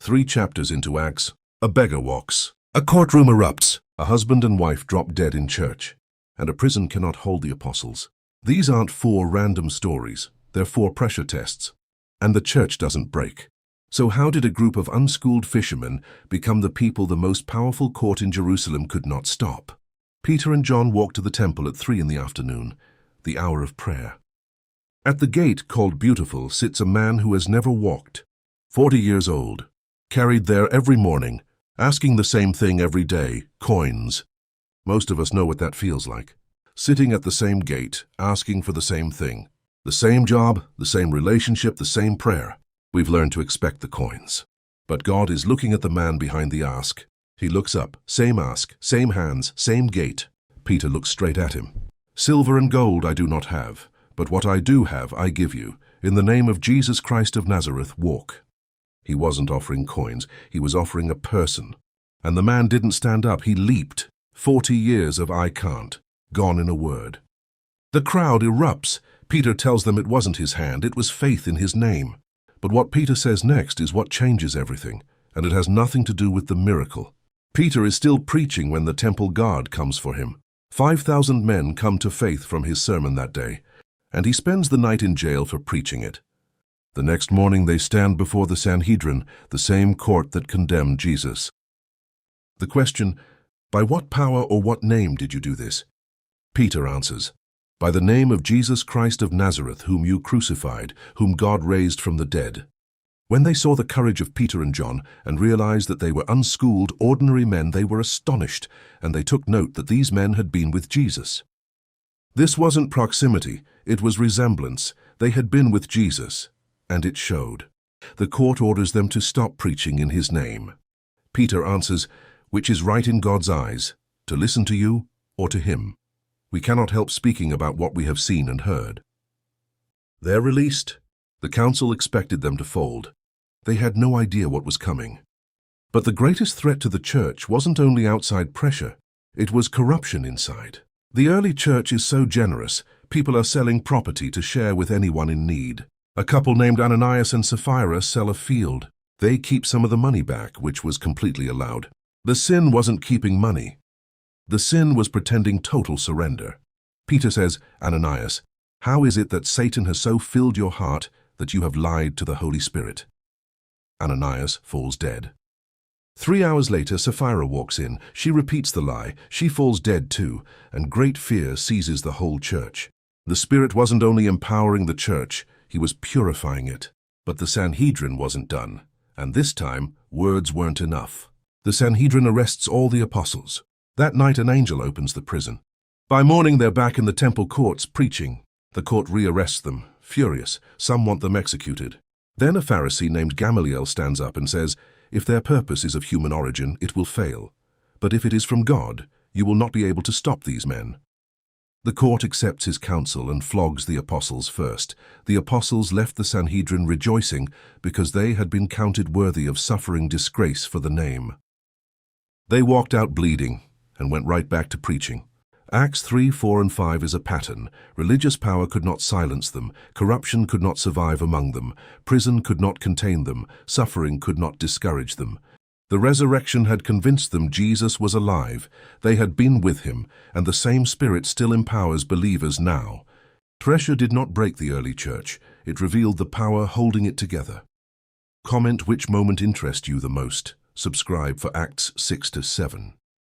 3 chapters into Acts, a beggar walks. A courtroom erupts. A husband and wife drop dead in church, and a prison cannot hold the apostles. These aren't 4 random stories, they're 4 pressure tests. And the church doesn't break. So how did a group of unschooled fishermen become the people the most powerful court in Jerusalem could not stop? Peter and John walk to the temple at 3 in the afternoon, the hour of prayer. At the gate called Beautiful sits a man who has never walked, 40 years old, carried there every morning, asking the same thing every day, coins. Most of us know what that feels like. Sitting at the same gate, asking for the same thing. The same job, the same relationship, the same prayer. We've learned to expect the coins. But God is looking at the man behind the ask. He looks up, same ask, same hands, same gate. Peter looks straight at him. Silver and gold I do not have, but what I do have I give you. In the name of Jesus Christ of Nazareth, walk. He wasn't offering coins, he was offering a person. And the man didn't stand up, he leaped. 40 years of I can't, gone in a word. The crowd erupts. Peter tells them it wasn't his hand, it was faith in his name. But what Peter says next is what changes everything, and it has nothing to do with the miracle. Peter is still preaching when the temple guard comes for him. 5,000 men come to faith from his sermon that day, and he spends the night in jail for preaching it. The next morning they stand before the Sanhedrin, the same court that condemned Jesus. The question, by what power or what name did you do this? Peter answers, by the name of Jesus Christ of Nazareth, whom you crucified, whom God raised from the dead. When they saw the courage of Peter and John and realized that they were unschooled, ordinary men, they were astonished, and they took note that these men had been with Jesus. This wasn't proximity, it was resemblance. They had been with Jesus, and it showed. The court orders them to stop preaching in his name. Peter answers, which is right in God's eyes, to listen to you or to him. We cannot help speaking about what we have seen and heard. They're released. The council expected them to fold. They had no idea what was coming. But the greatest threat to the church wasn't only outside pressure, it was corruption inside. The early church is so generous, people are selling property to share with anyone in need. A couple named Ananias and Sapphira sell a field. They keep some of the money back, which was completely allowed. The sin wasn't keeping money. The sin was pretending total surrender. Peter says, Ananias, how is it that Satan has so filled your heart that you have lied to the Holy Spirit? Ananias falls dead. 3 hours later, Sapphira walks in. She repeats the lie. She falls dead too, and great fear seizes the whole church. The Spirit wasn't only empowering the church, he was purifying it. But the Sanhedrin wasn't done, and this time, words weren't enough. The Sanhedrin arrests all the apostles. That night an angel opens the prison. By morning they're back in the temple courts preaching. The court rearrests them, furious. Some want them executed. Then a Pharisee named Gamaliel stands up and says, if their purpose is of human origin, it will fail. But if it is from God, you will not be able to stop these men. The court accepts his counsel and flogs the apostles first. The apostles left the Sanhedrin rejoicing because they had been counted worthy of suffering disgrace for the name. They walked out bleeding and went right back to preaching. Acts 3, 4, and 5 is a pattern. Religious power could not silence them. Corruption could not survive among them. Prison could not contain them. Suffering could not discourage them. The resurrection had convinced them Jesus was alive. They had been with him, and the same Spirit still empowers believers now. Pressure did not break the early church. It revealed the power holding it together. Comment which moment interests you the most. Subscribe for Acts 6 to 7.